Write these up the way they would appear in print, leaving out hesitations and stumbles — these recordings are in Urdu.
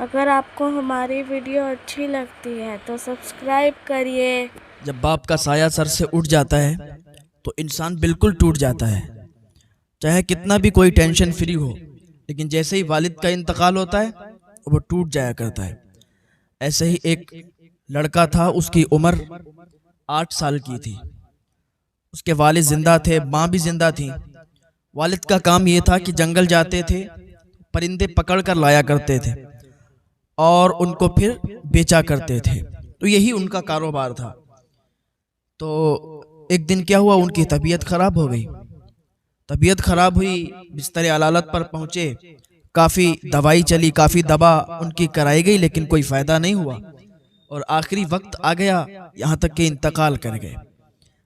اگر آپ کو ہماری ویڈیو اچھی لگتی ہے تو سبسکرائب کریے۔ جب باپ کا سایہ سر سے اٹھ جاتا ہے تو انسان بالکل ٹوٹ جاتا ہے، چاہے کتنا بھی کوئی ٹینشن فری ہو، لیکن جیسے ہی والد کا انتقال ہوتا ہے وہ ٹوٹ جایا کرتا ہے۔ ایسے ہی ایک لڑکا تھا، اس کی عمر 8 سال کی تھی۔ اس کے والد زندہ تھے، ماں بھی زندہ تھی۔ والد کا کام یہ تھا کہ جنگل جاتے تھے، پرندے پکڑ کر لایا کرتے تھے اور ان کو پھر بیچا کرتے تھے، تو یہی ان کا کاروبار تھا۔ تو ایک دن کیا ہوا، ان کی طبیعت خراب ہو گئی۔ طبیعت خراب ہوئی، بستر علالت پر پہنچے، کافی دوائی چلی، کافی دوا ان کی کرائی گئی، لیکن کوئی فائدہ نہیں ہوا، اور آخری وقت آ گیا، یہاں تک کہ انتقال کر گئے۔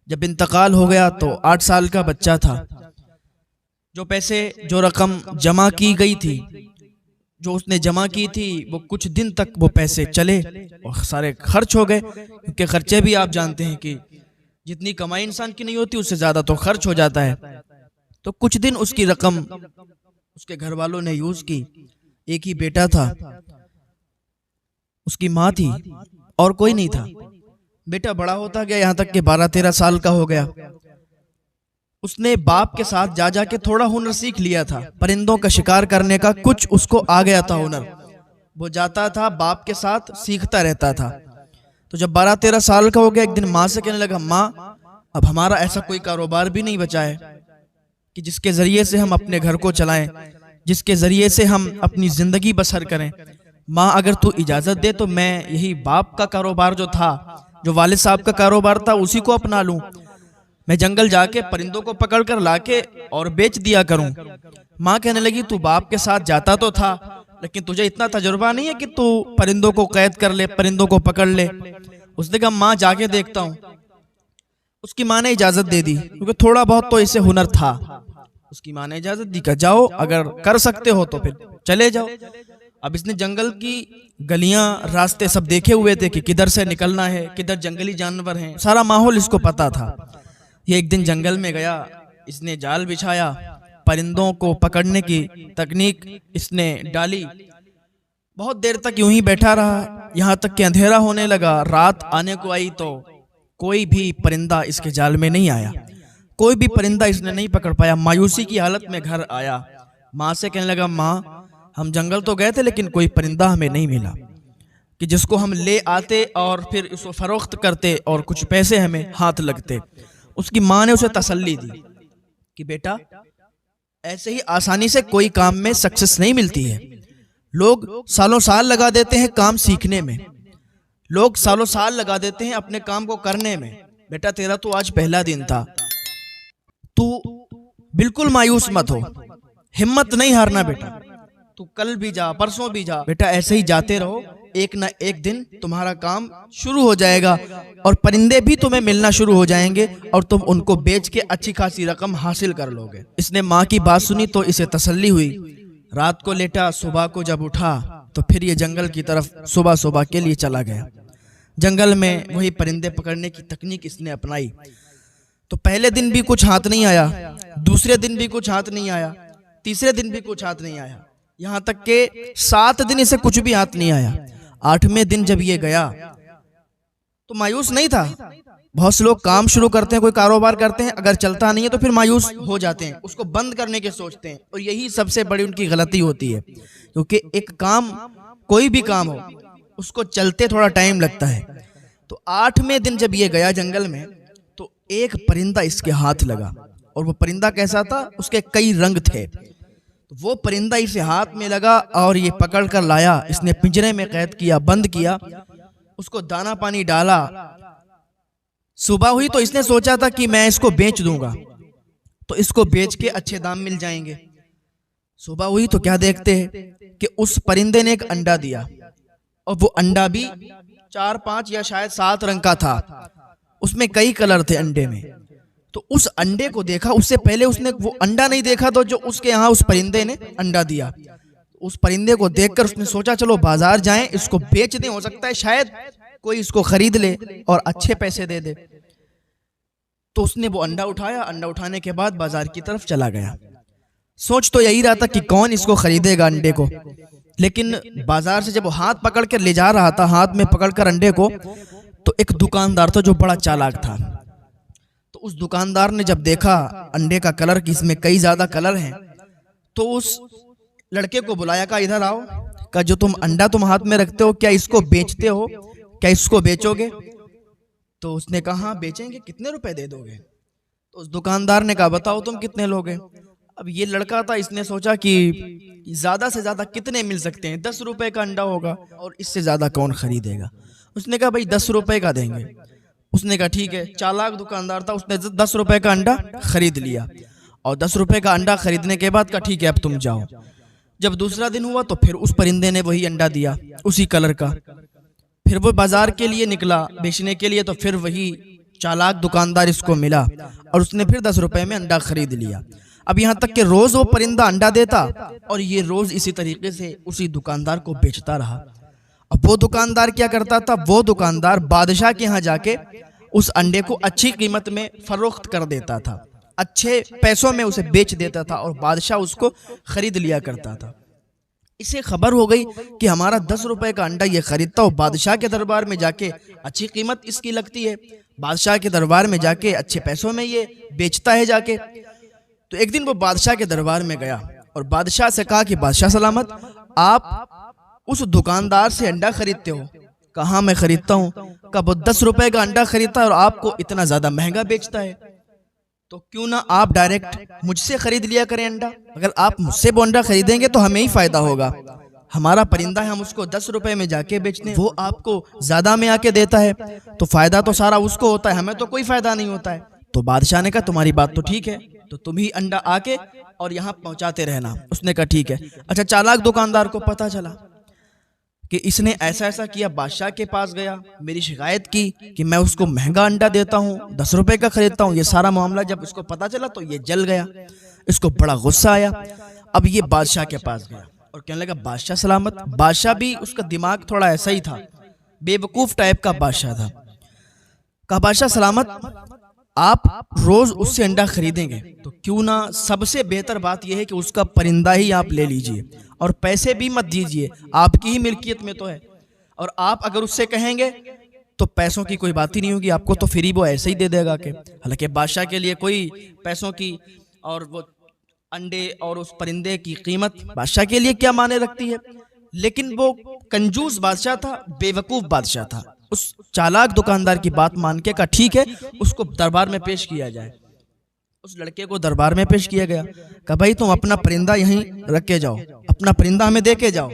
جب انتقال ہو گیا تو 8 سال کا بچہ تھا، جو رقم جمع کی گئی تھی، جو اس نے جمع کی تھی، وہ کچھ دن تک وہ پیسے چلے اور سارے خرچ ہو گئے، کیونکہ خرچے بھی آپ جانتے ہیں کہ جتنی کمائی انسان کی نہیں ہوتی اس سے زیادہ تو خرچ ہو جاتا ہے۔ تو کچھ دن اس کی رقم اس کے گھر والوں نے یوز کی۔ ایک ہی بیٹا تھا، اس کی ماں تھی اور کوئی نہیں تھا۔ بیٹا بڑا ہوتا گیا، یہاں تک کہ 12-13 سال کا ہو گیا۔ اس نے باپ کے ساتھ جا کے تھوڑا ہنر سیکھ لیا تھا، پرندوں کا شکار کرنے کا کچھ اس کو آ گیا تھا ہنر۔ وہ جاتا تھا باپ کے ساتھ، سیکھتا رہتا تھا۔ تو جب 12-13 سال کا ہو گیا، ایک دن ماں سے کہنے لگا، ماں اب ہمارا ایسا کوئی کاروبار بھی نہیں بچا ہے کہ جس کے ذریعے سے ہم اپنے گھر کو چلائیں، جس کے ذریعے سے ہم اپنی زندگی بسر کریں۔ ماں اگر تو اجازت دے تو میں یہی باپ کا کاروبار جو تھا، جو والد صاحب کا کاروبار تھا، اسی کو اپنا لوں۔ میں جنگل جا کے پرندوں کو پکڑ کر لا کے اور بیچ دیا کروں۔ ماں کہنے لگی، تو باپ کے ساتھ جاتا تو تھا، لیکن تجھے اتنا تجربہ نہیں ہے کہ تو پرندوں کو قید کر لے، پرندوں کو پکڑ لے۔ اس نے کہا، ماں جا کے دیکھتا ہوں۔ اس کی ماں نے اجازت دے دی، کیونکہ تھوڑا بہت تو اسے ہنر تھا۔ اس کی ماں نے اجازت دی کہ جاؤ، اگر کر سکتے ہو تو پھر چلے جاؤ۔ اب اس نے جنگل کی گلیاں، راستے سب دیکھے ہوئے تھے کہ کدھر سے نکلنا ہے، کدھر جنگلی جانور ہیں، سارا ماحول اس کو پتا تھا۔ یہ ایک دن جنگل میں گیا، اس نے جال بچھایا، پرندوں کو پکڑنے کی تکنیک اس نے ڈالی۔ بہت دیر تک یوں ہی بیٹھا رہا، یہاں تک کہ اندھیرا ہونے لگا۔ رات آنے کو آئی تو کوئی بھی پرندہ اس کے جال میں نہیں آیا، کوئی بھی پرندہ اس نے نہیں پکڑ پایا۔ مایوسی کی حالت میں گھر آیا، ماں سے کہنے لگا، ماں ہم جنگل تو گئے تھے لیکن کوئی پرندہ ہمیں نہیں ملا کہ جس کو ہم لے آتے اور پھر اس کو فروخت کرتے اور کچھ پیسے ہمیں ہاتھ لگتے۔ اس کی ماں نے اسے تسلی دی کہ بیٹا ایسے ہی آسانی سے کوئی کام میں سکسس نہیں ملتی ہے۔ لوگ سالوں سال لگا دیتے ہیں کام سیکھنے میں، لوگ سالوں سال لگا دیتے ہیں اپنے کام کو کرنے میں۔ بیٹا تیرا تو آج پہلا دن تھا، تو بالکل مایوس مت ہو، ہمت نہیں ہارنا بیٹا، تو کل بھی جا، پرسوں بھی جا، بیٹا ایسے ہی جاتے رہو، ایک نہ ایک دن تمہارا کام شروع ہو جائے گا اور پرندے بھی تمہیں ملنا شروع ہو جائیں گے اور تم ان کو بیچ کے اچھی خاصی رقم حاصل کر لو گے۔ اس نے ماں کی بات سنی تو اسے تسلی ہوئی۔ رات کو لیٹا، صبح کو جب اٹھا تو پھر یہ جنگل کی طرف صبح کے لیے چلا گیا۔ جنگل میں وہی پرندے پکڑنے کی تکنیک اس نے اپنائی۔ تو پہلے دن بھی کچھ ہاتھ نہیں آیا، دوسرے دن بھی کچھ ہاتھ نہیں آیا، تیسرے دن بھی کچھ ہاتھ نہیں آیا، یہاں تک کہ 7 دن اسے کچھ بھی ہاتھ نہیں آیا۔ 8ویں دن جب یہ گیا تو مایوس نہیں تھا۔ بہت سے لوگ کام شروع کرتے ہیں، کوئی کاروبار کرتے ہیں، اگر چلتا نہیں ہے تو پھر مایوس ہو جاتے ہیں، اس کو بند کرنے کے سوچتے ہیں، اور یہی سب سے بڑی ان کی غلطی ہوتی ہے، کیونکہ ایک کام، کوئی بھی کام ہو، اس کو چلتے تھوڑا ٹائم لگتا ہے۔ تو 8ویں دن جب یہ گیا جنگل میں تو ایک پرندہ اس کے ہاتھ لگا، اور وہ پرندہ کیسا تھا، اس کے کئی رنگ تھے۔ وہ پرندہ اسے ہاتھ میں لگا اور یہ پکڑ کر لایا، اس نے پنجرے میں قید کیا، بند کیا، اس کو دانا پانی ڈالا۔ صبح ہوئی تو اس نے سوچا تھا کہ میں اس کو بیچ دوں گا تو اس کو بیچ کے اچھے دام مل جائیں گے۔ صبح ہوئی تو کیا دیکھتے ہیں کہ اس پرندے نے ایک انڈا دیا، اور وہ انڈا بھی 4-5 یا شاید 7 رنگ کا تھا، اس میں کئی کلر تھے انڈے میں۔ تو اس انڈے کو دیکھا، اس سے پہلے اس نے وہ انڈا نہیں دیکھا تو جو اس کے یہاں اس پرندے نے انڈا دیا، اس پرندے کو دیکھ کر اس نے سوچا چلو بازار جائیں، اس کو بیچ دیں، ہو سکتا ہے شاید کوئی اس کو خرید لے اور اچھے پیسے دے دے۔ تو اس نے وہ انڈا اٹھایا، انڈا اٹھانے کے بعد بازار کی طرف چلا گیا۔ سوچ تو یہی رہا تھا کہ کون اس کو خریدے گا انڈے کو، لیکن بازار سے جب وہ ہاتھ پکڑ کر لے جا رہا تھا، ہاتھ میں پکڑ کر انڈے کو، تو ایک دکاندار تھا جو بڑا چالاک تھا. تو اس دکاندار نے جب دیکھا انڈے کا کلر کہ اس میں کئی زیادہ کلر ہیں، تو اس لڑکے کو بلایا، کہا ادھر آؤ، کہا جو انڈا تم ہاتھ میں رکھتے ہو کیا اس کو بیچتے ہو، کیا اس کو بیچو گے؟ تو اس نے کہا ہاں بیچیں گے، کتنے روپے دے دو گے؟ تو اس دکاندار نے کہا بتاؤ تم کتنے لوگے؟ اب یہ لڑکا تھا، اس نے سوچا کہ زیادہ سے زیادہ کتنے مل سکتے ہیں، 10 روپے کا انڈا ہوگا اور اس سے زیادہ کون خریدے گا؟ اس نے کہا بھائی 10 روپے کا دیں گے. اس نے کہا ٹھیک ہے. چالاک دکاندار تھا، اس نے 10 روپے کا انڈا خرید لیا، اور 10 روپے کا انڈا خریدنے کے بعد کہا ٹھیک ہے اب تم جاؤ. جب دوسرا دن ہوا تو پھر اس پرندے نے وہی انڈا دیا، اسی کلر کا. پھر وہ بازار کے لیے نکلا بیچنے کے لیے، تو پھر وہی چالاک دکاندار اس کو ملا اور اس نے پھر 10 روپے میں انڈا خرید لیا. اب یہاں تک کہ روز وہ پرندہ انڈا دیتا اور یہ روز اسی طریقے سے اسی دکاندار کو بیچتا رہا. اب وہ دکاندار کیا کرتا تھا، وہ دکاندار بادشاہ کے ہاں جا کے اس انڈے کو اچھی قیمت میں فروخت کر دیتا تھا، اچھے پیسوں میں اسے بیچ دیتا تھا، اور بادشاہ اس کو خرید لیا کرتا تھا. اسے خبر ہو گئی کہ ہمارا 10 روپے کا انڈا یہ خریدتا ہو، بادشاہ کے دربار میں جا کے اچھی قیمت اس کی لگتی ہے، بادشاہ کے دربار میں جا کے اچھے پیسوں میں یہ بیچتا ہے جا کے. تو ایک دن وہ بادشاہ کے دربار میں گیا اور بادشاہ سے کہا کہ بادشاہ سلامت، آپ اس دکاندار سے انڈا خریدتے ہو؟ کہاں میں خریدتا ہوں. کہا وہ 10 روپے کا انڈا خریدتا ہے اور آپ کو اتنا زیادہ مہنگا بیچتا ہے، تو کیوں نہ آپ ڈائریکٹ مجھ سے خرید لیا کریں انڈا؟ اگر آپ مجھ سے وہ انڈا خریدیں گے تو ہمیں ہی فائدہ ہوگا. ہمارا پرندہ ہے، ہم اس کو 10 روپے میں جا کے بیچتے ہیں، وہ آپ کو زیادہ میں آ کے دیتا ہے، تو فائدہ تو سارا اس کو ہوتا ہے، ہمیں تو کوئی فائدہ نہیں ہوتا ہے. تو بادشاہ نے کہا تمہاری بات تو ٹھیک ہے، تو تم ہی انڈا آ کے اور یہاں پہنچاتے رہنا. اس نے کہا ٹھیک ہے. اچھا چالاک دکاندار کو پتا چلا کہ اس نے ایسا ایسا کیا، بادشاہ کے پاس گیا، میری شکایت کی کہ میں اس کو مہنگا انڈا دیتا ہوں، 10 روپے کا خریدتا ہوں. یہ سارا معاملہ جب اس کو پتا چلا تو یہ جل گیا، اس کو بڑا غصہ آیا. اب یہ بادشاہ کے پاس گیا اور کہنے لگا بادشاہ سلامت. بادشاہ بھی اس کا دماغ تھوڑا ایسا ہی تھا، بے وقوف ٹائپ کا بادشاہ تھا. کہا بادشاہ سلامت، آپ روز اس سے انڈا خریدیں گے تو کیوں نہ سب سے بہتر بات یہ ہے کہ اس کا پرندہ ہی آپ لے لیجئے اور پیسے بھی مت دیجئے، آپ کی ہی ملکیت میں تو ہے. اور آپ اگر اس سے کہیں گے تو پیسوں کی کوئی بات ہی نہیں ہوگی، آپ کو تو فری وہ ایسے ہی دے دے گا. کہ حالانکہ بادشاہ کے لیے کوئی پیسوں کی اور وہ انڈے اور اس پرندے کی قیمت بادشاہ کے لیے کیا معنی رکھتی ہے. لیکن وہ کنجوس بادشاہ تھا، بے وقوف بادشاہ تھا. اس چالاک دکاندار کی بات مان کے کہا ٹھیک ہے اس کو دربار میں پیش کیا جائے. اس لڑکے کو دربار میں پیش کیا گیا. کہا بھائی تم اپنا پرندہ یہیں رکھ کے جاؤ، اپنا پرندہ ہمیں دے کے جاؤ.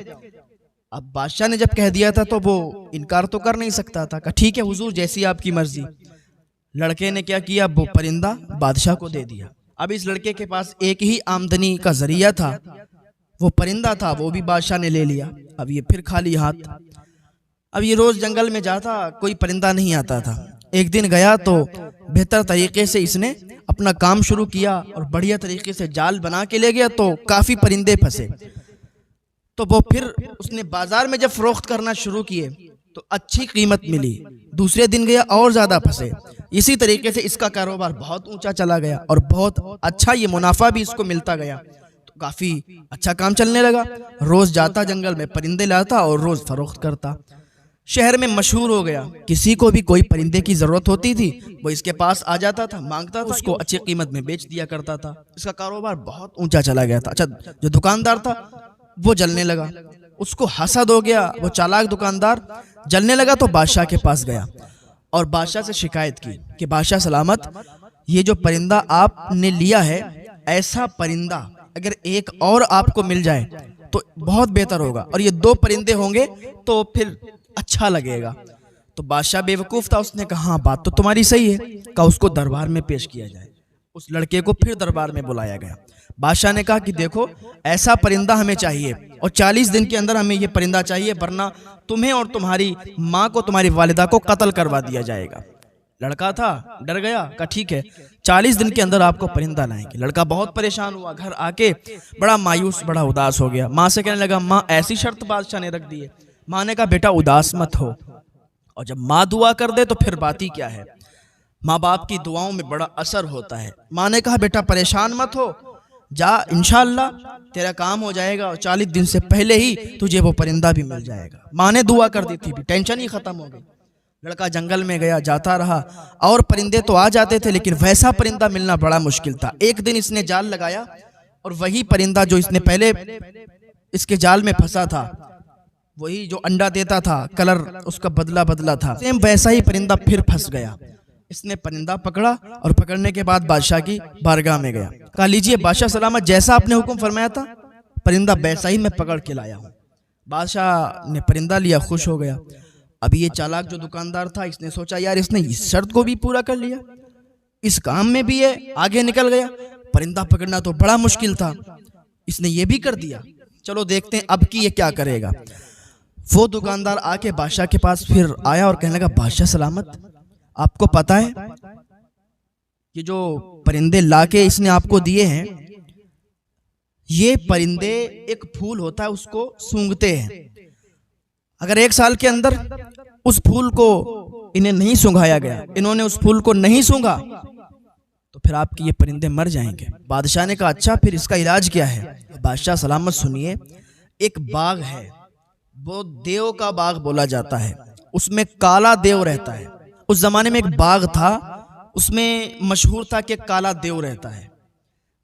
اب بادشاہ نے جب کہہ دیا تھا تو وہ انکار تو کر نہیں سکتا تھا. کہا ٹھیک ہے حضور جیسی آپ کی مرضی. لڑکے نے کیا کیا، وہ پرندہ بادشاہ کو دے دیا. اب اس لڑکے کے پاس ایک ہی آمدنی کا ذریعہ تھا، وہ پرندہ تھا، وہ بھی بادشاہ نے لے لیا. اب یہ پھر خالی ہاتھ. اب یہ روز جنگل میں جاتا، کوئی پرندہ نہیں آتا تھا. ایک دن گیا تو بہتر طریقے سے اس نے اپنا کام شروع کیا اور بڑھیا طریقے سے جال بنا کے لے گیا تو کافی پرندے پھنسے. تو وہ پھر اس نے بازار میں جب فروخت کرنا شروع کیے تو اچھی قیمت ملی. دوسرے دن گیا اور زیادہ پھنسے. اسی طریقے سے اس کا کاروبار بہت اونچا چلا گیا اور بہت اچھا یہ منافع بھی اس کو ملتا گیا. تو کافی اچھا کام چلنے لگا. روز جاتا جنگل میں پرندے لاتا اور روز فروخت کرتا. شہر میں مشہور ہو گیا. کسی کو بھی کوئی پرندے کی ضرورت ہوتی تھی وہ اس کے پاس آ جاتا تھا، مانگتا تھا، اس کو اچھی قیمت میں بیچ دیا کرتا تھا. اس کا کاروبار بہت اونچا چلا گیا تھا. اچھا جو دکاندار تھا وہ جلنے لگا، اس کو حسد ہو گیا. وہ چالاک دکاندار جلنے لگا تو بادشاہ کے پاس گیا اور بادشاہ سے شکایت کی کہ بادشاہ سلامت، یہ جو پرندہ آپ نے لیا ہے، ایسا پرندہ اگر ایک اور آپ کو مل جائے تو بہت بہتر ہوگا، اور یہ 2 پرندے ہوں گے تو پھر اچھا لگے گا. تو بادشاہ بے وقوف تھا، اس نے کہا ہاں بات تو تمہاری صحیح ہے. کہا اس کو دربار میں پیش کیا جائے. اس لڑکے کو پھر دربار میں بلایا گیا. بادشاہ نے کہا کہ دیکھو ایسا پرندہ ہمیں چاہیے اور 40 دن کے اندر ہمیں یہ پرندہ چاہیے، ورنہ تمہیں اور تمہاری ماں کو، تمہاری والدہ کو قتل کروا دیا جائے گا. لڑکا تھا، ڈر گیا. کہا ٹھیک ہے 40 دن کے اندر آپ کو پرندہ لائیں گے. لڑکا بہت پریشان ہوا، گھر آ کے بڑا مایوس، بڑا اداس ہو گیا. ماں سے کہنے لگا ماں ایسی شرط بادشاہ نے رکھ دی ہے. ماں نے کہا بیٹا اداس مت ہو، اور جب ماں دعا کر دے تو پھر بات ہی کیا ہے. ماں باپ کی دعاؤں میں بڑا اثر ہوتا ہے. ماں نے کہا بیٹا پریشان مت ہو، جا انشاءاللہ تیرا کام ہو جائے گا اور 40 دن سے پہلے ہی تجھے وہ پرندہ بھی مل جائے گا۔ ماں نے دعا کر دی تھی، بھی ٹینشن ہی ختم ہو گئی۔ لڑکا جنگل میں گیا، جاتا رہا، اور پرندے تو آ جاتے تھے لیکن ویسا پرندہ ملنا بڑا مشکل تھا۔ ایک دن اس نے جال لگایا اور وہی پرندہ جو اس نے پہلے اس کے جال میں پھنسا تھا، وہی جو انڈا دیتا تھا، کلر اس کا بدلا تھا، سیم ویسا ہی پرندہ پھر پھنس گیا۔ اس نے پرندہ پکڑا اور پکڑنے کے بعد بادشاہ کی بارگاہ میں گیا، کہا لیجئے بادشاہ سلامت، جیسا آپ نے حکم فرمایا تھا پرندہ ویسا ہی میں پکڑ کے لایا ہوں۔ بادشاہ نے پرندہ لیا، خوش ہو گیا۔ اب یہ چالاک جو دکاندار تھا، اس نے سوچا یار اس نے اس شرط کو بھی پورا کر لیا، اس کام میں بھی یہ آگے نکل گیا، پرندہ پکڑنا تو بڑا مشکل تھا، اس نے یہ بھی کر دیا، چلو دیکھتے ہیں اب کی یہ کیا کرے گا۔ وہ دکاندار آ کے بادشاہ کے پاس پھر آیا اور کہنے لگا بادشاہ سلامت، آپ کو پتا ہے یہ جو پرندے لا کے اس نے آپ کو دیے ہیں، یہ پرندے ایک پھول ہوتا ہے اس کو سونگھتے ہیں، اگر 1 سال کے اندر اس پھول کو انہیں نہیں سونگھایا گیا، انہوں نے اس پھول کو نہیں سونگھا تو پھر آپ کی یہ پرندے مر جائیں گے۔ بادشاہ نے کہا اچھا پھر اس کا علاج کیا ہے؟ بادشاہ سلامت سنیے، ایک باغ ہے، وہ دیو کا باغ بولا جاتا ہے، اس میں کالا دیو رہتا ہے۔ اس زمانے میں ایک باغ تھا، اس میں مشہور تھا کہ کالا دیو رہتا ہے۔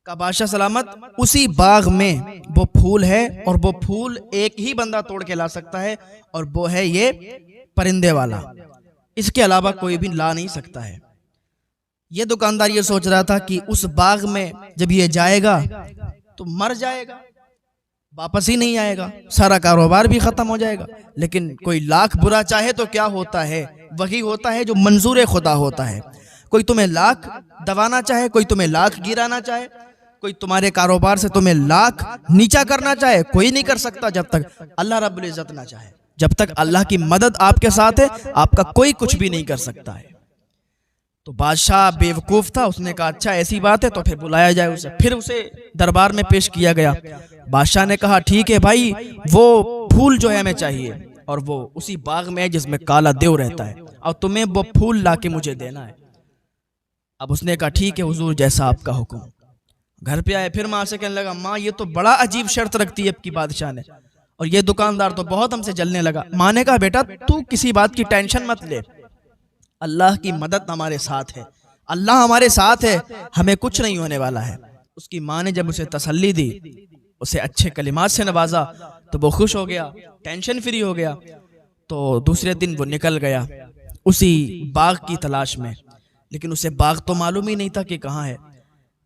کہا بادشاہ سلامت اسی باغ میں وہ پھول ہے، اور وہ پھول ایک ہی بندہ توڑ کے لا سکتا ہے، اور وہ ہے یہ پرندے والا، اس کے علاوہ کوئی بھی لا نہیں سکتا ہے۔ یہ دکاندار یہ سوچ رہا تھا کہ اس باغ میں جب یہ جائے گا تو مر جائے گا، واپس ہی نہیں آئے گا، سارا کاروبار بھی ختم ہو جائے گا۔ لیکن کوئی لاکھ برا چاہے تو کیا ہوتا ہے؟ وہی ہوتا ہے جو منظور خدا ہوتا ہے۔ کوئی تمہیں لاکھ دبانا چاہے، کوئی تمہیں لاکھ گرانا چاہے، کوئی تمہارے کاروبار سے تمہیں لاکھ نیچا کرنا چاہے، کوئی نہیں کر سکتا جب تک اللہ رب العزت نہ چاہے۔ جب تک اللہ کی مدد آپ کے ساتھ ہے، آپ کا کوئی کچھ بھی نہیں کر سکتا ہے۔ تو بادشاہ بے وقوف تھا، اس نے کہا اچھا ایسی بات ہے تو پھر بلایا جائے اسے۔ پھر اسے دربار میں پیش کیا گیا۔ بادشاہ نے کہا ٹھیک ہے بھائی، وہ پھول جو ہے ہمیں چاہیے، اور وہ اسی باغ میں ہے جس میں کالا دیو رہتا ہے، اور تمہیں وہ پھول لا کے مجھے دینا ہے۔ اب اس نے کہا ٹھیک ہے حضور جیسا آپ کا حکم۔ گھر پہ آئے، پھر ماں سے کہنے لگا ماں یہ تو بڑا عجیب شرط رکھتی ہے اب کی بادشاہ نے، اور یہ دکاندار تو بہت ہم سے جلنے لگا۔ ماں نے کہا بیٹا تو کسی بات کی ٹینشن مت لے، اللہ کی مدد ہمارے ساتھ ہے، اللہ ہمارے ساتھ ہے، ہمیں کچھ نہیں ہونے والا ہے۔ اس کی ماں نے جب اسے تسلی دی، اسے اچھے کلمات سے نوازا، تو وہ خوش ہو گیا، ٹینشن فری ہو گیا۔ تو دوسرے دن وہ نکل گیا اسی باغ کی تلاش میں، لیکن اسے باغ تو معلوم ہی نہیں تھا کہ کہاں ہے۔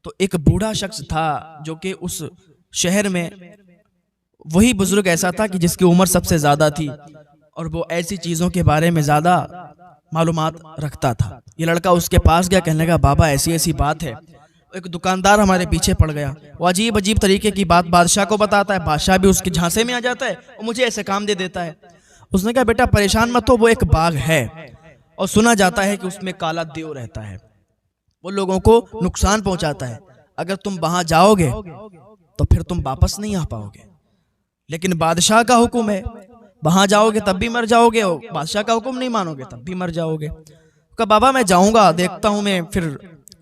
تو ایک بوڑھا شخص تھا جو کہ اس شہر میں وہی بزرگ ایسا تھا کہ جس کی عمر سب سے زیادہ تھی، اور وہ ایسی چیزوں کے بارے میں زیادہ معلومات رکھتا تھا۔ یہ لڑکا اس کے پاس گیا، کہنے لگا بابا ایسی ایسی بات ہے، ایک دکاندار ہمارے پیچھے پڑ گیا، وہ عجیب عجیب طریقے کی بات بادشاہ کو بتاتا ہے، بادشاہ بھی اس کے جھانسے میں آ جاتا ہے اور مجھے ایسے کام دے دیتا ہے۔ اس نے کہا بیٹا پریشان مت ہو، وہ ایک باغ ہے اور سنا جاتا ہے کہ اس میں کالا دیو رہتا ہے، وہ لوگوں کو نقصان پہنچاتا ہے، اگر تم وہاں جاؤ گے تو پھر تم واپس نہیں آ پاؤ گے، لیکن بادشاہ کا حکم ہے، وہاں جاؤ گے تب بھی مر جاؤ گے، اور بادشاہ کا حکم نہیں مانو گے تب بھی مر جاؤ گے۔ کہا بابا میں جاؤں گا، دیکھتا ہوں میں پھر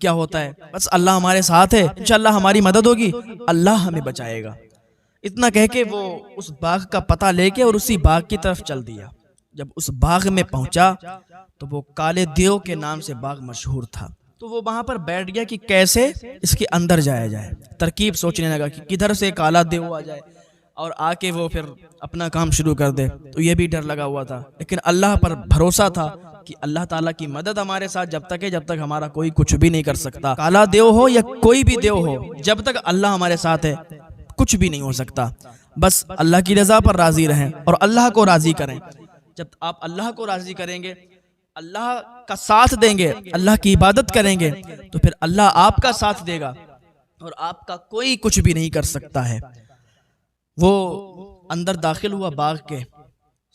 کیا ہوتا ہے، بس اللہ ہمارے ساتھ ہے، انشاءاللہ ہماری مدد ہوگی، اللہ ہمیں بچائے گا۔ اتنا کہہ کے وہ اس باغ کا پتہ لے کے اور اسی باغ کی طرف چل دیا۔ جب اس باغ میں پہنچا تو وہ کالے دیو کے نام سے باغ مشہور تھا، تو وہ وہاں پر بیٹھ گیا کہ کیسے اس کے اندر جایا جائے، ترکیب سوچنے لگا کہ کدھر سے کالا دیو آ جائے اور آ کے وہ پھر اپنا کام شروع کر دے۔ تو یہ بھی ڈر لگا ہوا تھا، لیکن اللہ پر بھروسہ تھا کہ اللہ تعالیٰ کی مدد ہمارے ساتھ جب تک ہے، جب تک ہمارا کوئی کچھ بھی نہیں کر سکتا، کالا دیو ہو یا کوئی بھی دیو ہو، جب تک اللہ ہمارے ساتھ ہے کچھ بھی نہیں ہو سکتا۔ بس اللہ کی رضا پر راضی رہیں اور اللہ کو راضی کریں۔ جب آپ اللہ کو راضی کریں گے، اللہ کا ساتھ دیں گے، اللہ کی عبادت کریں گے، تو پھر اللہ آپ کا ساتھ دے گا اور آپ کا کوئی کچھ بھی نہیں کر سکتا ہے۔ وہ اندر داخل ہوا باغ کے،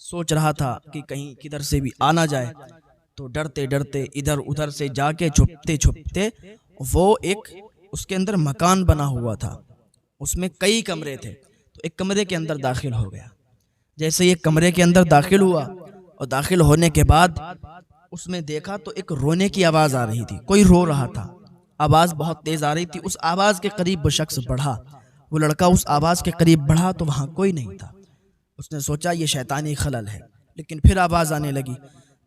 سوچ رہا تھا کہ کہیں کدھر سے بھی آنا جائے، تو ڈرتے ڈرتے ادھر ادھر سے جا کے چھپتے چھپتے وہ ایک اس کے اندر مکان بنا ہوا تھا، اس میں کئی کمرے تھے، تو ایک کمرے کے اندر داخل ہو گیا۔ جیسے یہ کمرے کے اندر داخل ہوا اور داخل ہونے کے بعد اس میں دیکھا تو ایک رونے کی آواز آ رہی تھی، کوئی رو رہا تھا۔ آواز بہت تیز آ رہی تھی. اس آواز کے قریب وہ شخص بڑھا. وہ لڑکا اس آواز کے قریب بڑھا تو وہاں کوئی نہیں تھا. اس نے سوچا یہ شیطانی خلل ہے. لیکن پھر آواز آنے لگی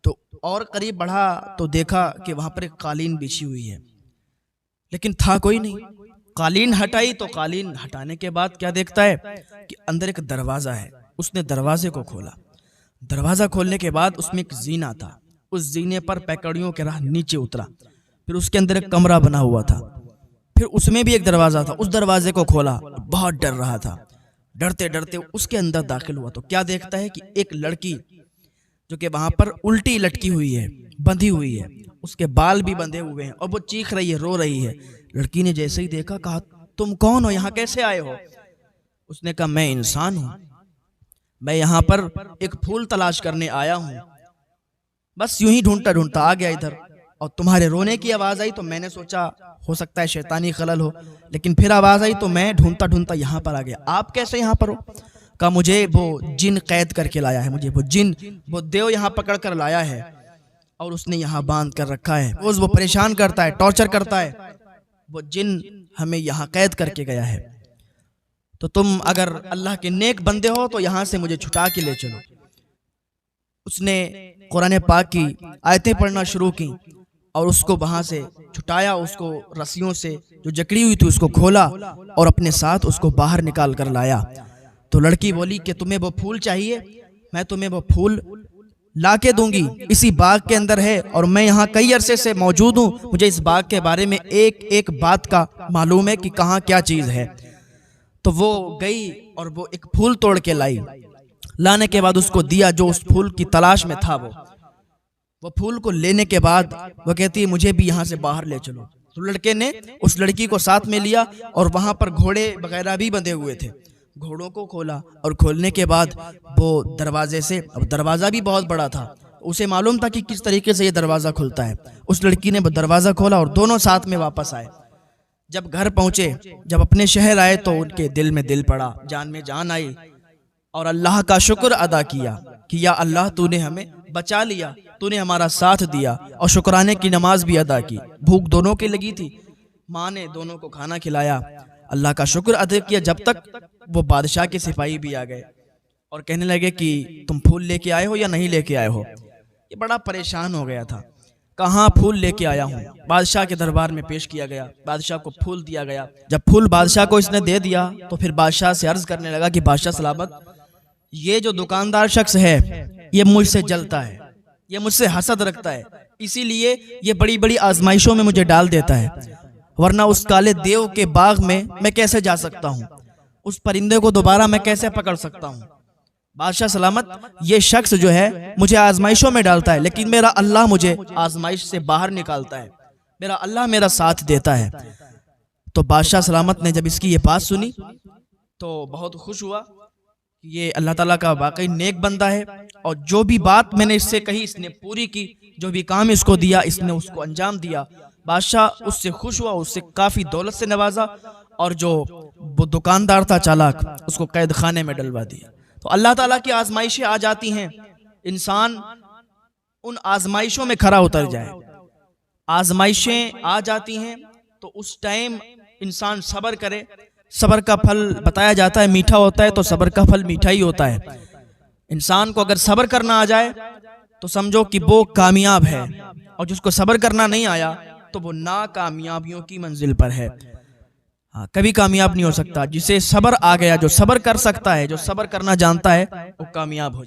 تو اور قریب بڑھا تو دیکھا کہ وہاں پر ایک قالین بچھی ہوئی ہے, لیکن تھا کوئی نہیں. قالین ہٹائی تو قالین ہٹانے کے بعد کیا دیکھتا ہے کہ اندر ایک دروازہ ہے. اس نے دروازے کو کھولا. دروازہ کھولنے کے بعد اس میں ایک زینہ تھا. اس زینے پر پیکڑیوں کے راہ نیچے اترا. پھر اس کے اندر ایک کمرہ بنا ہوا تھا. پھر اس میں بھی ایک دروازہ تھا. اس دروازے کو کھولا. بہت ڈر رہا تھا. ڈرتے ڈرتے اس کے اندر داخل ہوا تو کیا دیکھتا ہے کہ ایک لڑکی جو کہ وہاں پر الٹی لٹکی ہوئی ہے, بندھی ہوئی ہے, اس کے بال بھی بندھے ہوئے ہیں, اور وہ چیخ رہی ہے, رو رہی ہے. لڑکی نے جیسے ہی دیکھا کہا تم کون ہو, یہاں کیسے آئے ہو؟ اس نے کہا میں انسان ہوں, میں یہاں پر ایک پھول تلاش کرنے آیا ہوں. بس یوں ہی ڈھونڈتا ڈھونڈتا آ گیا ادھر, اور تمہارے رونے کی آواز آئی تو میں نے سوچا ہو سکتا ہے شیطانی خلل ہو, لیکن پھر آواز آئی تو میں ڈھونڈتا ڈھونڈتا یہاں پر آ گیا. آپ کیسے یہاں پر ہو؟ کہا مجھے وہ جن قید کر کے لایا ہے, مجھے وہ جن وہ دیو یہاں پکڑ کر لایا ہے اور اس نے یہاں باندھ کر رکھا ہے. روز وہ پریشان کرتا ہے, ٹارچر کرتا ہے. وہ جن ہمیں یہاں قید کر کے گیا ہے, تو تم اگر اللہ کے نیک بندے ہو تو یہاں سے مجھے چھٹا کے لے چلو. اس نے قرآن پاک کی آیتیں پڑھنا شروع کی اور اس کو وہاں سے چھٹایا. اس کو رسیوں سے جو جکڑی ہوئی تھی اس کو کھولا اور اپنے ساتھ اس کو باہر نکال کر لایا. تو لڑکی بولی کہ تمہیں وہ پھول چاہیے, میں تمہیں وہ پھول لا کے دوں گی, اسی باغ کے اندر ہے اور میں یہاں کئی عرصے سے موجود ہوں, مجھے اس باغ کے بارے میں ایک ایک بات کا معلوم ہے کہ کہاں کیا چیز ہے. تو وہ گئی اور وہ ایک پھول توڑ کے لائی. لانے کے بعد اس کو دیا جو اس پھول کی تلاش میں تھا. وہ پھول کو لینے کے بعد وہ کہتی ہے مجھے بھی یہاں سے باہر لے چلو. تو لڑکے نے اس لڑکی کو ساتھ میں لیا اور وہاں پر گھوڑے وغیرہ بھی بندھے ہوئے تھے. گھوڑوں کو کھولا اور کھولنے کے بعد وہ دروازے سے, اب دروازہ بھی بہت بڑا تھا, اسے معلوم تھا کہ کس طریقے سے یہ دروازہ کھلتا ہے. اس لڑکی نے وہ دروازہ کھولا اور دونوں ساتھ میں واپس آئے. جب گھر پہنچے, جب اپنے شہر آئے تو ان کے دل میں دل پڑا, جان میں جان آئی اور اللہ کا شکر ادا کیا کہ یا اللہ تو نے ہمیں بچا لیا, تو نے ہمارا ساتھ دیا, اور شکرانے کی نماز بھی ادا کی. بھوک دونوں کی لگی تھی, ماں نے دونوں کو کھانا کھلایا, اللہ کا شکر ادا کیا. جب تک وہ بادشاہ کے سپاہی بھی آ گئے اور کہنے لگے کہ تم پھول لے کے آئے ہو یا نہیں لے کے آئے ہو. یہ بڑا پریشان ہو گیا تھا, کہاں پھول لے کے آیا ہوں. بادشاہ کے دربار میں پیش کیا گیا, بادشاہ کو پھول دیا گیا. جب پھول بادشاہ کو اس نے دے دیا تو پھر بادشاہ سے عرض کرنے لگا کہ بادشاہ سلامت, یہ جو دکاندار شخص ہے یہ مجھ سے جلتا ہے, یہ مجھ سے حسد رکھتا ہے, اسی لیے یہ بڑی بڑی آزمائشوں میں مجھے ڈال دیتا ہے, ورنہ اس کالے دیو کے باغ میں کیسے جا سکتا ہوں, اس پرندے کو دوبارہ میں کیسے پکڑ سکتا ہوں. بادشاہ سلامت, یہ شخص جو ہے مجھے آزمائشوں میں ڈالتا ہے, لیکن میرا اللہ مجھے آزمائش سے باہر نکالتا ہے, میرا اللہ میرا ساتھ دیتا ہے. تو بادشاہ سلامت نے جب اس کی یہ بات سنی تو بہت خوش ہوا کہ یہ اللہ تعالیٰ کا واقعی نیک بندہ ہے, اور جو بھی بات میں نے اس سے کہی اس نے پوری کی, جو بھی کام اس کو دیا اس نے اس کو انجام دیا. بادشاہ اس سے خوش ہوا, اس سے کافی دولت سے نوازا, اور جو وہ دکاندار تھا چالاک اس کو قید خانے میں ڈلوا دیا. تو اللہ تعالیٰ کی آزمائشیں آ جاتی ہیں, انسان ان آزمائشوں میں کھرا اتر جائے. آزمائشیں آ جاتی ہیں تو اس ٹائم انسان صبر کرے. صبر کا پھل بتایا جاتا ہے میٹھا ہوتا ہے, تو صبر کا پھل میٹھا ہی ہوتا ہے. انسان کو اگر صبر کرنا آ جائے تو سمجھو کہ وہ کامیاب ہے, اور جس کو صبر کرنا نہیں آیا تو وہ ناکامیابیوں کی منزل پر ہے. کبھی کامیاب نہیں ہو سکتا. جسے صبر آ گیا, جو صبر کر سکتا ہے, جو صبر کرنا جانتا ہے, وہ کامیاب ہو جائے.